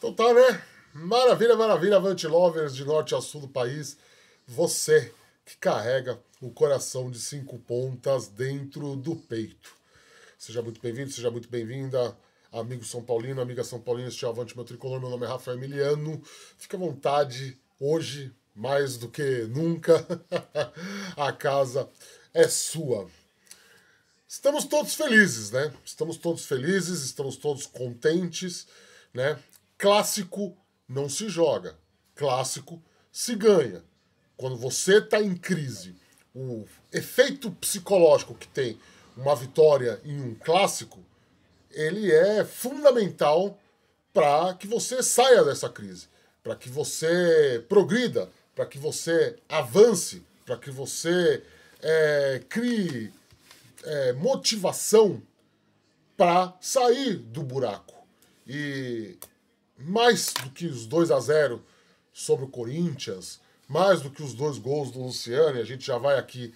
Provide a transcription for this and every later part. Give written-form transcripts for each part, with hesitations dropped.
Então tá, né? Maravilha, maravilha, Avante Lovers de norte a sul do país. Você que carrega o coração de 5 pontas dentro do peito. Seja muito bem-vindo, seja muito bem-vinda, amigo São Paulino, amiga São Paulina, este é o Avante Meu Tricolor, meu nome é Rafael Emiliano. Fique à vontade, hoje, mais do que nunca, a casa é sua. Estamos todos felizes, né? Estamos todos felizes, estamos todos contentes, né? Clássico não se joga, clássico se ganha. Quando você está em crise, o efeito psicológico que tem uma vitória em um clássico, ele é fundamental para que você saia dessa crise, para que você progrida, para que você avance, para que você crie motivação para sair do buraco. E mais do que os 2-0 sobre o Corinthians, mais do que os 2 gols do Luciano, e a gente já vai aqui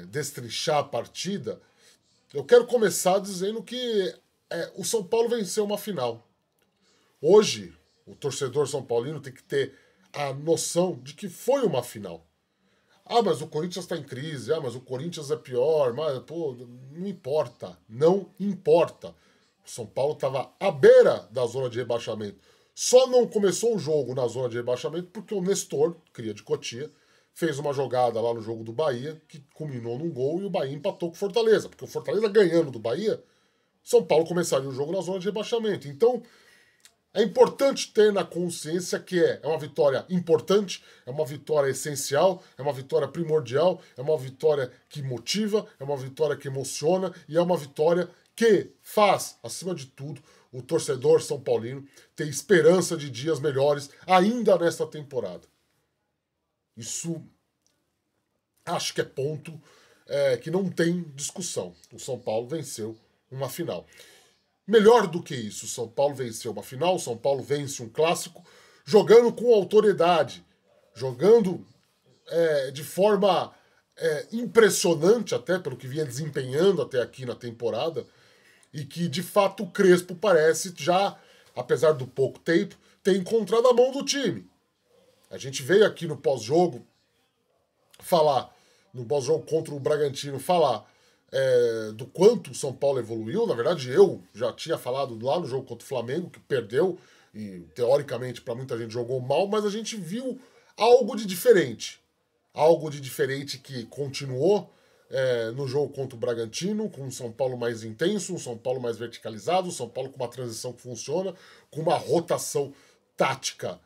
destrinchar a partida, eu quero começar dizendo que o São Paulo venceu uma final. Hoje, o torcedor são paulino tem que ter a noção de que foi uma final. Ah, mas o Corinthians está em crise. Ah, mas o Corinthians é pior. Mas, pô, não importa. Não importa. O São Paulo estava à beira da zona de rebaixamento. Só não começou o jogo na zona de rebaixamento porque o Nestor, cria de Cotia, fez uma jogada lá no jogo do Bahia, que culminou num gol e o Bahia empatou com o Fortaleza. Porque o Fortaleza ganhando do Bahia, São Paulo começaria o jogo na zona de rebaixamento. Então, é importante ter na consciência que é uma vitória importante, é uma vitória essencial, é uma vitória primordial, é uma vitória que motiva, é uma vitória que emociona e é uma vitória que faz, acima de tudo, o torcedor são paulino ter esperança de dias melhores ainda nesta temporada. Isso acho que é ponto que não tem discussão. O São Paulo venceu uma final. Melhor do que isso, o São Paulo venceu uma final, o São Paulo vence um clássico, jogando com autoridade, jogando de forma impressionante, até pelo que vinha desempenhando até aqui na temporada, e que de fato o Crespo parece já, apesar do pouco tempo, ter encontrado a mão do time. A gente veio aqui no pós-jogo falar, no pós-jogo contra o Bragantino, falar do quanto o São Paulo evoluiu. Na verdade, eu já tinha falado lá no jogo contra o Flamengo, que perdeu, e teoricamente para muita gente jogou mal, mas a gente viu algo de diferente. Algo de diferente que continuou no jogo contra o Bragantino, com um São Paulo mais intenso, um São Paulo mais verticalizado, um São Paulo com uma transição que funciona, com uma rotação tática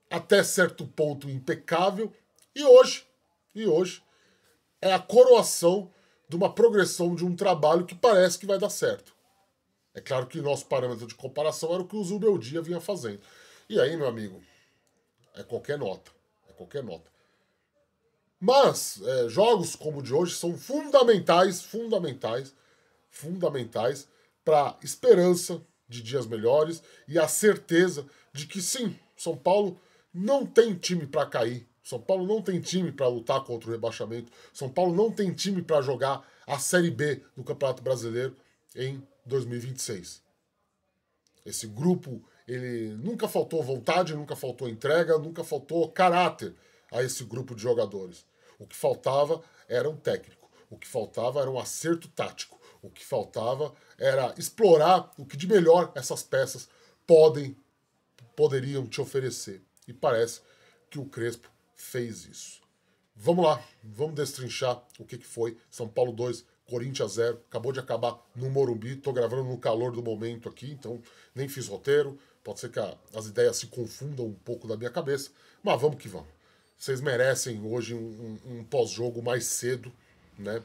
até certo ponto impecável. E hoje é a coroação de uma progressão de um trabalho que parece que vai dar certo. É claro que o nosso parâmetro de comparação era o que o Zubeldia vinha fazendo. E aí, meu amigo, é qualquer nota. É qualquer nota. Mas jogos como o de hoje são fundamentais para a esperança de dias melhores e a certeza de que sim, São Paulo não tem time para cair. São Paulo não tem time para lutar contra o rebaixamento. São Paulo não tem time para jogar a Série B do Campeonato Brasileiro em 2026. Esse grupo, ele nunca faltou vontade, nunca faltou entrega, nunca faltou caráter a esse grupo de jogadores. O que faltava era um técnico. O que faltava era um acerto tático. O que faltava era explorar o que de melhor essas peças poderiam te oferecer. E parece que o Crespo fez isso. Vamos lá, vamos destrinchar o que foi São Paulo 2, Corinthians 0. Acabou de acabar no Morumbi, tô gravando no calor do momento aqui, então nem fiz roteiro. Pode ser que as ideias se confundam um pouco da minha cabeça, mas vamos que vamos. Vocês merecem hoje um pós-jogo mais cedo, né?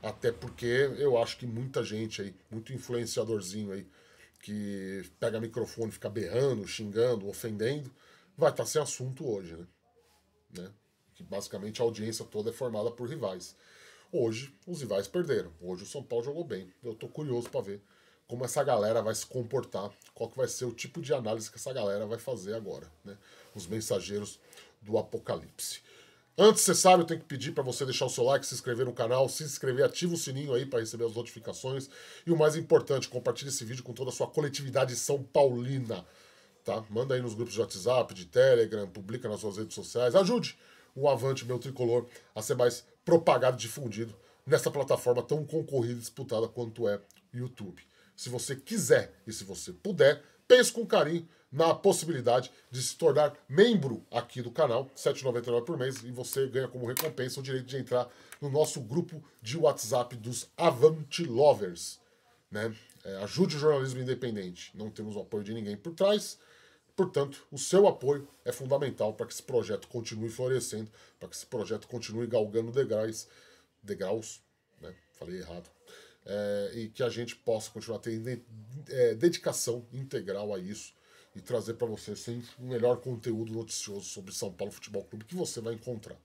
Até porque eu acho que muita gente aí, muito influenciadorzinho aí, que pega microfone, fica berrando, xingando, ofendendo, vai estar sem assunto hoje, né? Que basicamente a audiência toda é formada por rivais. Hoje, os rivais perderam. Hoje o São Paulo jogou bem. Eu tô curioso para ver como essa galera vai se comportar, qual que vai ser o tipo de análise que essa galera vai fazer agora, né? Os mensageiros do apocalipse. Antes, você sabe, eu tenho que pedir para você deixar o seu like, se inscrever no canal, se inscrever, ativa o sininho aí para receber as notificações. E o mais importante, compartilhe esse vídeo com toda a sua coletividade São Paulina. tá? Manda aí nos grupos de WhatsApp, de Telegram, publica nas suas redes sociais. Ajude o Avante Meu Tricolor a ser mais propagado e difundido nessa plataforma tão concorrida e disputada quanto é o YouTube. Se você quiser e se você puder, pense com carinho na possibilidade de se tornar membro aqui do canal, R$ 7,99 por mês, e você ganha como recompensa o direito de entrar no nosso grupo de WhatsApp dos Avante Lovers. Né? Ajude o jornalismo independente. Não temos o apoio de ninguém por trás, portanto, o seu apoio é fundamental para que esse projeto continue florescendo, para que esse projeto continue galgando degraus, né? Falei errado, e que a gente possa continuar tendo dedicação integral a isso e trazer para você sempre o melhor conteúdo noticioso sobre São Paulo Futebol Clube que você vai encontrar.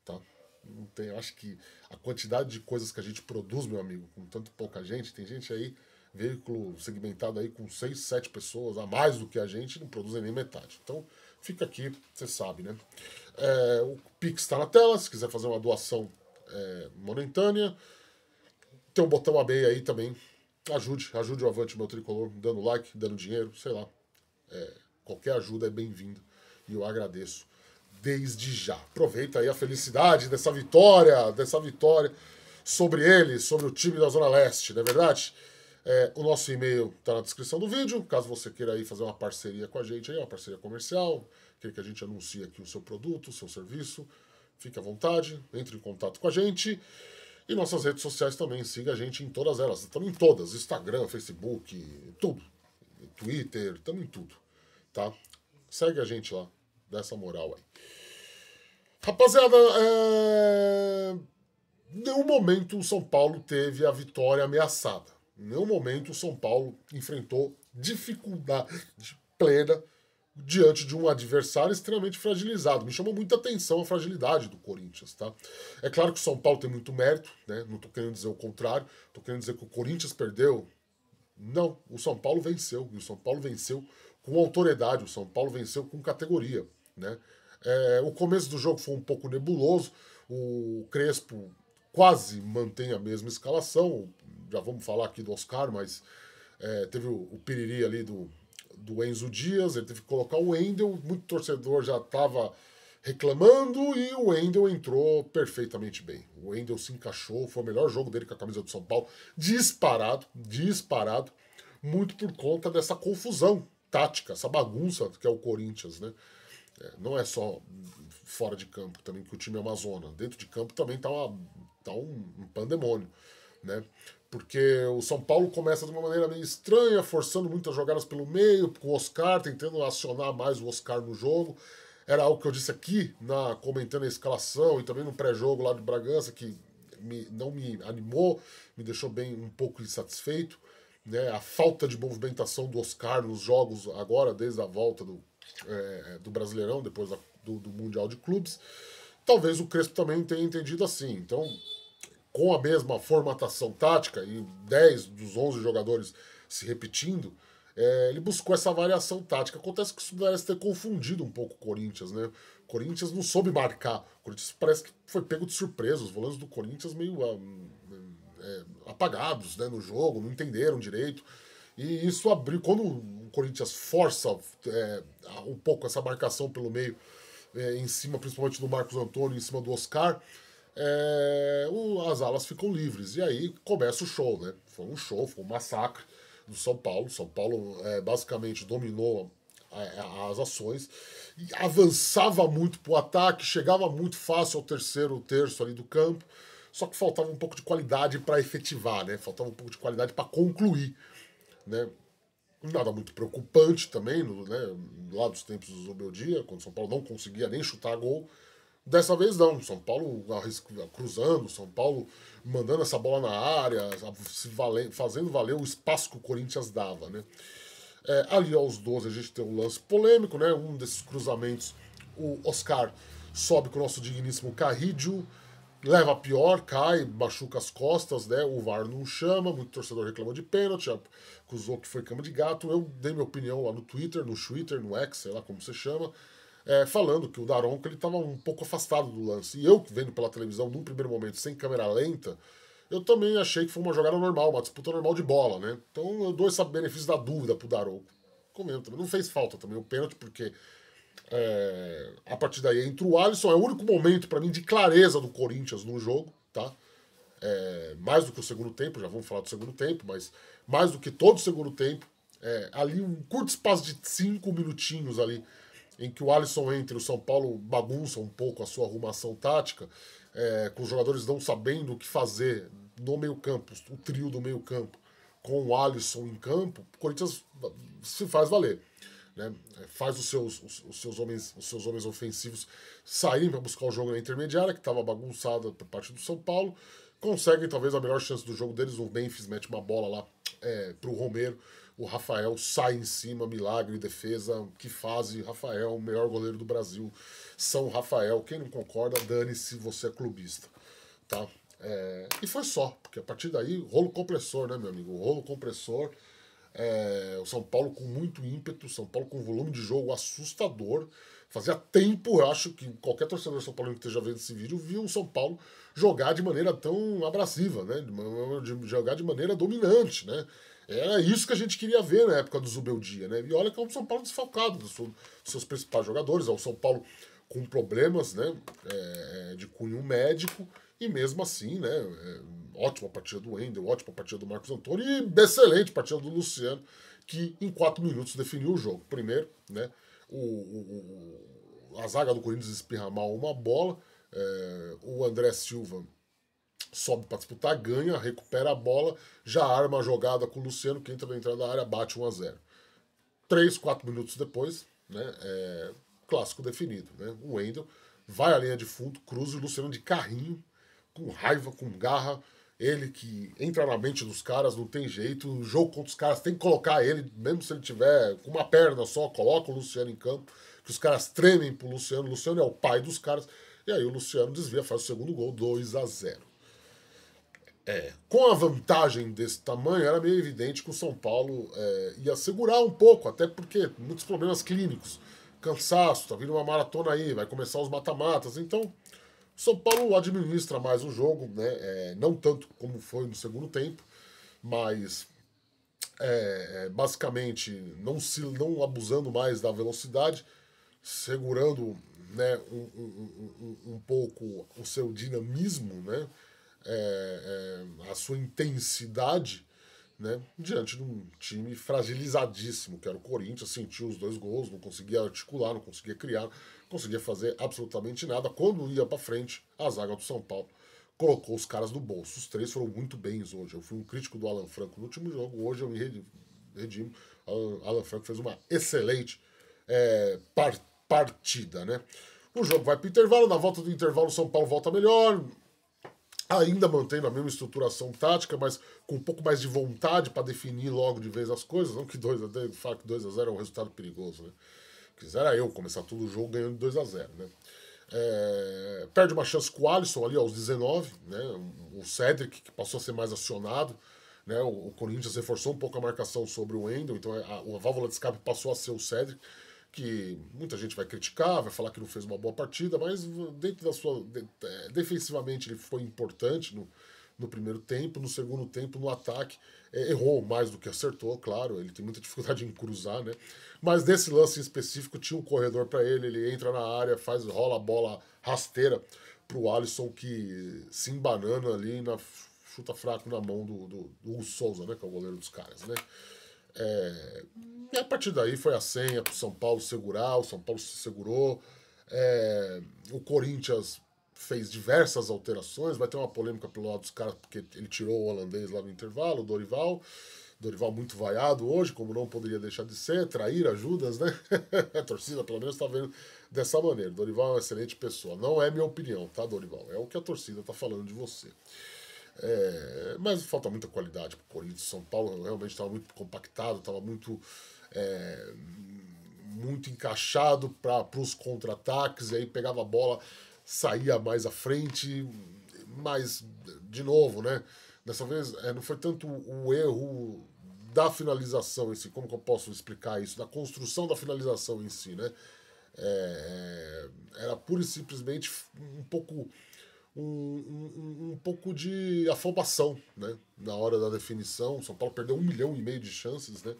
Tá? Não tem, eu acho que a quantidade de coisas que a gente produz, meu amigo, com tanto pouca gente, tem gente aí, veículo segmentado aí com 6, 7 pessoas, a mais do que a gente, não produzem nem metade. Então, fica aqui, você sabe, né? O Pix está na tela, se quiser fazer uma doação momentânea. Tem um botão AB aí também. Ajude o Avante Meu Tricolor, dando like, dando dinheiro, sei lá. Qualquer ajuda é bem-vinda e eu agradeço desde já. Aproveita aí a felicidade dessa vitória sobre ele, sobre o time da Zona Leste, não é verdade? O nosso e-mail está na descrição do vídeo, caso você queira aí fazer uma parceria com a gente, aí, uma parceria comercial, queira que a gente anuncie aqui o seu produto, o seu serviço, fique à vontade, entre em contato com a gente. E nossas redes sociais também, siga a gente em todas elas, estamos em todas, Instagram, Facebook, tudo, Twitter, estamos em tudo, tá? Segue a gente lá, dá essa moral aí. Rapaziada, em nenhum momento o São Paulo teve a vitória ameaçada. Em nenhum momento o São Paulo enfrentou dificuldade plena diante de um adversário extremamente fragilizado. Me chamou muita atenção a fragilidade do Corinthians, tá? É claro que o São Paulo tem muito mérito, né? Não tô querendo dizer o contrário, tô querendo dizer que o Corinthians perdeu. Não, o São Paulo venceu, e o São Paulo venceu com autoridade, o São Paulo venceu com categoria, né? O começo do jogo foi um pouco nebuloso, o Crespo quase mantém a mesma escalação, já vamos falar aqui do Oscar, mas teve o piriri ali do Enzo Dias, ele teve que colocar o Wendel, muito torcedor já estava reclamando e o Wendel entrou perfeitamente bem. O Wendel se encaixou, foi o melhor jogo dele com a camisa do São Paulo, disparado, muito por conta dessa confusão tática, essa bagunça que é o Corinthians, né? Não é só fora de campo também que o time é uma zona, dentro de campo também tá um pandemônio, né? Porque o São Paulo começa de uma maneira meio estranha, forçando muitas jogadas pelo meio, com o Oscar, tentando acionar mais o Oscar no jogo. Era algo que eu disse aqui, comentando a escalação e também no pré-jogo lá de Bragança, que não me animou, me deixou um pouco insatisfeito. Né? A falta de movimentação do Oscar nos jogos agora, desde a volta do Brasileirão, depois do Mundial de Clubes. Talvez o Crespo também tenha entendido assim. Então, com a mesma formatação tática e 10 dos 11 jogadores se repetindo, ele buscou essa variação tática. Acontece que isso parece ter confundido um pouco o Corinthians, né? O Corinthians não soube marcar. O Corinthians parece que foi pego de surpresa. Os volantes do Corinthians meio apagados, né, no jogo, não entenderam direito. E isso abriu. Quando o Corinthians força um pouco essa marcação pelo meio, em cima principalmente do Marcos Antônio, em cima do Oscar, as alas ficam livres. E aí começa o show, né? Foi um show, foi um massacre do São Paulo. São Paulo basicamente dominou as ações, e avançava muito pro ataque, chegava muito fácil ao terço ali do campo, só que faltava um pouco de qualidade para efetivar, né? Faltava um pouco de qualidade para concluir, né? Nada muito preocupante também, né? Lá dos tempos do Zubeldia, quando o São Paulo não conseguia nem chutar gol. Dessa vez não, São Paulo cruzando, São Paulo mandando essa bola na área, fazendo valer o espaço que o Corinthians dava, né? Ali aos 12 a gente tem um lance polêmico, né? Um desses cruzamentos, o Oscar sobe com o nosso digníssimo Carrídio, leva a pior, cai, machuca as costas, né? O VAR não chama, muito torcedor reclamou de pênalti, acusou que foi cama de gato. Eu dei minha opinião lá no Twitter, no X, sei lá como você chama, falando que o Daronco ele estava um pouco afastado do lance. E eu, vendo pela televisão, num primeiro momento, sem câmera lenta, eu também achei que foi uma jogada normal, uma disputa normal de bola, né? Então eu dou esse benefício da dúvida pro Daronco. comendo também. Não fez falta também o pênalti, porque a partir daí entra o Alisson. É o único momento, para mim, de clareza do Corinthians no jogo, tá? Mais do que o segundo tempo, já vamos falar do segundo tempo, mas mais do que todo o segundo tempo. Ali um curto espaço de 5 minutinhos ali, em que o Alisson entra e o São Paulo bagunça um pouco a sua arrumação tática, com os jogadores não sabendo o que fazer no meio-campo, o trio do meio-campo, com o Alisson em campo, o Corinthians se faz valer. Né? Faz os seus homens ofensivos saírem para buscar o jogo na intermediária, que estava bagunçada por parte do São Paulo. Conseguem talvez a melhor chance do jogo deles. O Memphis mete uma bola lá para o Romero. O Rafael sai em cima, milagre, defesa, que fase. Rafael, o melhor goleiro do Brasil. São Rafael. Quem não concorda, dane-se, você é clubista. Tá? E foi só, porque a partir daí, rolo compressor, né, meu amigo? Rolo compressor. O São Paulo com muito ímpeto, o São Paulo com um volume de jogo assustador. Fazia tempo, eu acho que qualquer torcedor São Paulo que esteja vendo esse vídeo viu o São Paulo jogar de maneira tão abrasiva, né? De jogar de maneira dominante, né? Era isso que a gente queria ver na época do Zubeldia, né? E olha que é um São Paulo desfalcado dos seus principais jogadores, é um São Paulo com problemas, né? De cunho médico, e mesmo assim, né? Ótima partida do Wendel, ótima partida do Marcos Antônio e excelente partida do Luciano, que em 4 minutos definiu o jogo. Primeiro, né? A zaga do Corinthians espirra mal uma bola, o André Silva sobe para disputar, ganha, recupera a bola, já arma a jogada com o Luciano, que entra na entrada da área, bate 1-0. 3, 4 minutos depois, né, clássico definido. Né? O Wendel vai à linha de fundo, cruza o Luciano de carrinho, com raiva, com garra. Ele que entra na mente dos caras, não tem jeito. O jogo contra os caras tem que colocar ele, mesmo se ele tiver com uma perna só, coloca o Luciano em campo, que os caras tremem pro Luciano. O Luciano é o pai dos caras. E aí o Luciano desvia, faz o segundo gol, 2-0. Com a vantagem desse tamanho, era meio evidente que o São Paulo ia segurar um pouco, até porque muitos problemas clínicos, cansaço, tá vindo uma maratona aí, vai começar os mata-matas, então o São Paulo administra mais o jogo, né? Não tanto como foi no segundo tempo, mas basicamente não abusando mais da velocidade, segurando, né, um pouco o seu dinamismo, né? A sua intensidade, né, diante de um time fragilizadíssimo, que era o Corinthians. Sentiu os 2 gols, não conseguia articular, não conseguia criar, não conseguia fazer absolutamente nada. Quando ia para frente, a zaga do São Paulo colocou os caras no bolso. Os 3 foram muito bens hoje. Eu fui um crítico do Alan Franco no último jogo, hoje eu me redimo. Alan Franco fez uma excelente partida, né? O jogo vai para o intervalo, na volta do intervalo o São Paulo volta melhor, ainda mantendo a mesma estruturação tática, mas com um pouco mais de vontade para definir logo de vez as coisas. Não que 2-0 é um resultado perigoso, né? Quisera eu começar todo o jogo ganhando 2-0, né? Perde uma chance com o Alisson ali aos 19, né? O Cedric, que passou a ser mais acionado, né? O Corinthians reforçou um pouco a marcação sobre o Wendel, então a válvula de escape passou a ser o Cedric, que muita gente vai criticar, vai falar que não fez uma boa partida, mas dentro da sua defensivamente ele foi importante no primeiro tempo. No segundo tempo, no ataque, errou mais do que acertou, claro, ele tem muita dificuldade em cruzar, né? Mas nesse lance em específico tinha um corredor para ele entra na área, rola a bola rasteira pro Alisson, que se embanana ali, chuta fraco na mão do Hugo Souza, né, que é o goleiro dos caras, né? E a partir daí foi a senha para o São Paulo segurar, o São Paulo se segurou. O Corinthians fez diversas alterações, vai ter uma polêmica pelo lado dos caras, porque ele tirou o holandês lá no intervalo, o Dorival. Dorival muito vaiado hoje, como não poderia deixar de ser, trair Judas, né? A torcida, pelo menos, está vendo dessa maneira. Dorival é uma excelente pessoa. Não é minha opinião, tá, Dorival? É o que a torcida está falando de você. Mas falta muita qualidade para o Corinthians. São Paulo realmente estava muito compactado, estava muito encaixado para os contra-ataques, e aí pegava a bola, saía mais à frente, mas, de novo, né? Dessa vez não foi tanto o erro da finalização em si, como que eu posso explicar isso? Da construção da finalização em si, né? Era pura e simplesmente um pouco de afobação, né? Na hora da definição. O São Paulo perdeu 1,5 milhão de chances, né?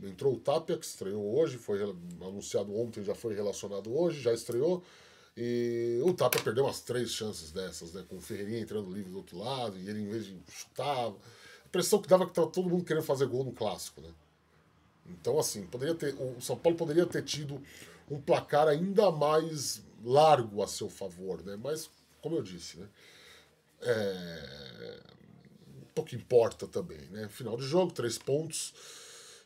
Entrou o Tapia, que estreou hoje, foi anunciado ontem, já foi relacionado hoje, já estreou. E o Tapia perdeu umas 3 chances dessas, né? Com o Ferreirinha entrando livre do outro lado, e ele, em vez de chutar, a impressão que dava que estava todo mundo querendo fazer gol no clássico, né? Então, assim, o São Paulo poderia ter tido um placar ainda mais largo a seu favor, né? Mas, como eu disse, né? Pouco importa também, né? Final de jogo, 3 pontos.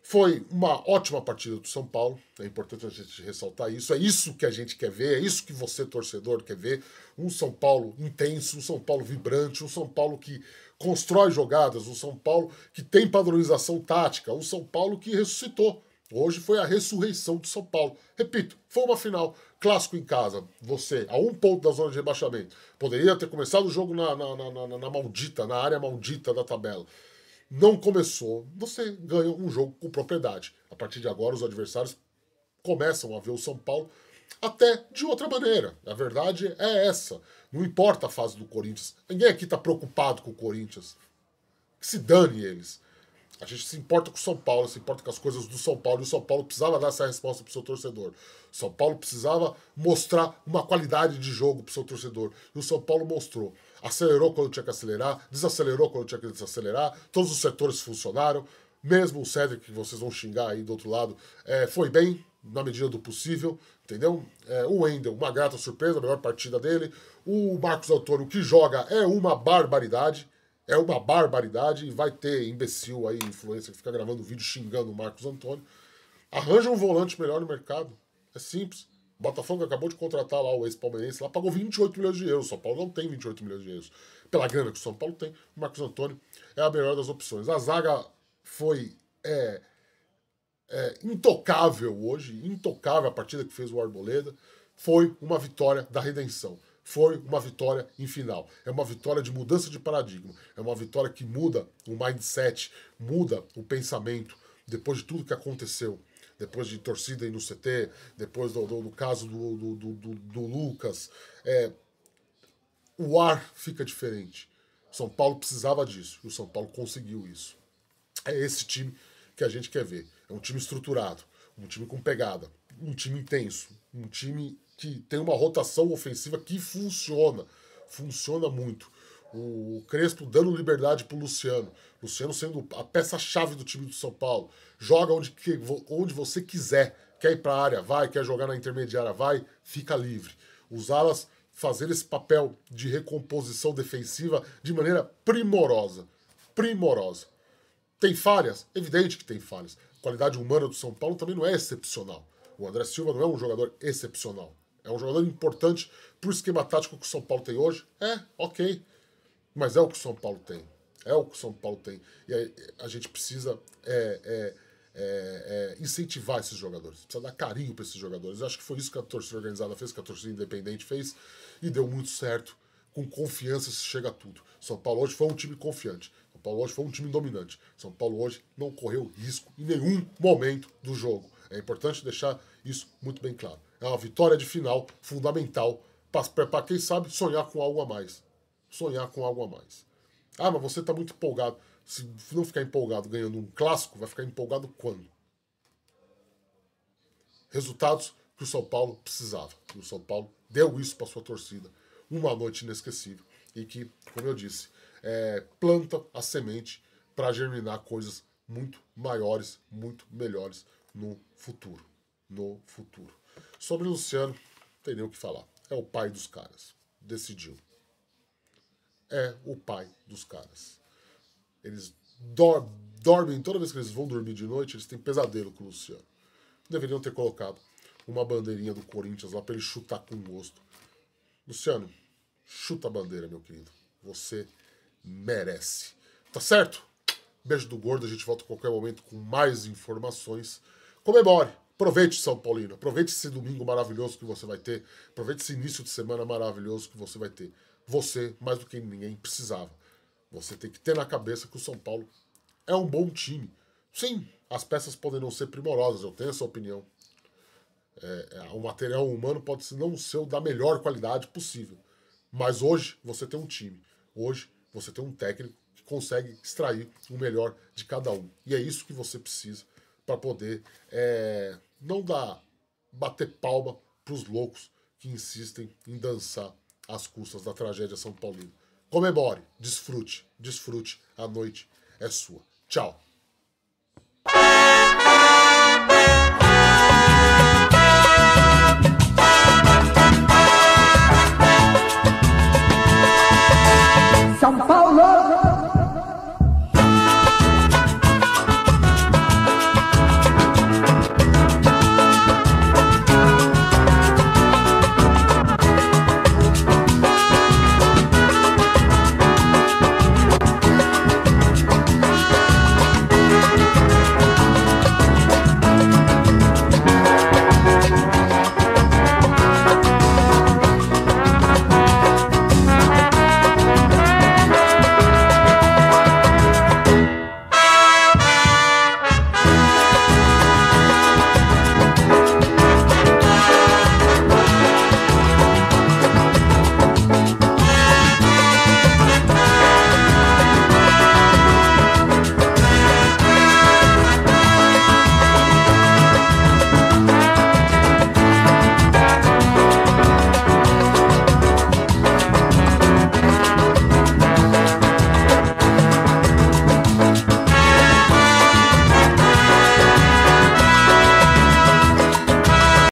Foi uma ótima partida do São Paulo, é importante a gente ressaltar isso. É isso que a gente quer ver, é isso que você, torcedor, quer ver. Um São Paulo intenso, um São Paulo vibrante, um São Paulo que constrói jogadas, um São Paulo que tem padronização tática, um São Paulo que ressuscitou. Hoje foi a ressurreição do São Paulo. Repito, foi uma final. Clássico em casa, você, a 1 ponto da zona de rebaixamento. Poderia ter começado o jogo na maldita, na área maldita da tabela. Não começou, você ganha um jogo com propriedade. A partir de agora, os adversários começam a ver o São Paulo até de outra maneira. A verdade é essa. Não importa a fase do Corinthians. Ninguém aqui está preocupado com o Corinthians. Que se dane eles. A gente se importa com o São Paulo, se importa com as coisas do São Paulo, e o São Paulo precisava dar essa resposta pro seu torcedor. O São Paulo precisava mostrar uma qualidade de jogo pro seu torcedor. E o São Paulo mostrou. Acelerou quando tinha que acelerar, desacelerou quando tinha que desacelerar, todos os setores funcionaram, mesmo o Cedric, que vocês vão xingar aí do outro lado, foi bem, na medida do possível, entendeu? O Wendel, uma grata surpresa, a melhor partida dele. O Marcos Antônio, que joga, é uma barbaridade. É uma barbaridade e vai ter imbecil aí, influencer, que fica gravando vídeo xingando o Marcos Antônio. Arranja um volante melhor no mercado. É simples. O Botafogo acabou de contratar lá o ex-palmeirense, lá pagou 28 milhões de euros. O São Paulo não tem 28 milhões de euros. Pela grana que o São Paulo tem, o Marcos Antônio é a melhor das opções. A zaga foi intocável hoje, intocável a partida que fez o Arboleda. Foi uma vitória da redenção. Foi uma vitória em final. É uma vitória de mudança de paradigma. É uma vitória que muda o mindset, muda o pensamento, depois de tudo que aconteceu. Depois de torcida aí no CT, depois do caso do Lucas. O ar fica diferente. O São Paulo precisava disso. E o São Paulo conseguiu isso. É esse time que a gente quer ver. É um time estruturado, um time com pegada, um time intenso, um time que tem uma rotação ofensiva que funciona. Funciona muito. O Crespo dando liberdade pro Luciano. Luciano sendo a peça-chave do time do São Paulo. Joga onde você quiser. Quer ir para a área, vai. Quer jogar na intermediária, vai. Fica livre. Os alas fazer esse papel de recomposição defensiva de maneira primorosa. Primorosa. Tem falhas? Evidente que tem falhas. A qualidade humana do São Paulo também não é excepcional. O André Silva não é um jogador excepcional. É um jogador importante pro esquema tático que o São Paulo tem hoje? Ok. Mas é o que o São Paulo tem. É o que o São Paulo tem. E aí a gente precisa incentivar esses jogadores. Precisa dar carinho para esses jogadores. Eu acho que foi isso que a torcida organizada fez, que a torcida independente fez. E deu muito certo. Com confiança se chega a tudo. São Paulo hoje foi um time confiante. São Paulo hoje foi um time dominante. São Paulo hoje não correu risco em nenhum momento do jogo. É importante deixar isso muito bem claro. É uma vitória de final fundamental para quem sabe sonhar com algo a mais. Sonhar com algo a mais. Ah, mas você está muito empolgado. Se não ficar empolgado ganhando um clássico, vai ficar empolgado quando? Resultados que o São Paulo precisava. E o São Paulo deu isso para sua torcida. Uma noite inesquecível. E que, como eu disse, planta a semente para germinar coisas muito maiores, muito melhores no futuro. No futuro. Sobre o Luciano, não tem nem o que falar. É o pai dos caras. Decidiu. É o pai dos caras. Eles dormem, toda vez que eles vão dormir de noite, eles têm pesadelo com o Luciano. Deveriam ter colocado uma bandeirinha do Corinthians lá para ele chutar com gosto. Luciano, chuta a bandeira, meu querido. Você merece. Tá certo? Beijo do gordo, a gente volta a qualquer momento com mais informações. Comemore, aproveite São Paulino, aproveite esse domingo maravilhoso que você vai ter, aproveite esse início de semana maravilhoso que você vai ter. Você, mais do que ninguém, precisava. Você tem que ter na cabeça que o São Paulo é um bom time. Sim, as peças podem não ser primorosas, eu tenho essa opinião. O material humano pode não ser o da melhor qualidade possível. Mas hoje você tem um time. Hoje você tem um técnico que consegue extrair o melhor de cada um. E é isso que você precisa para poder não bater palma para os loucos que insistem em dançar às custas da tragédia São Paulina. Comemore, desfrute, a noite é sua. Tchau.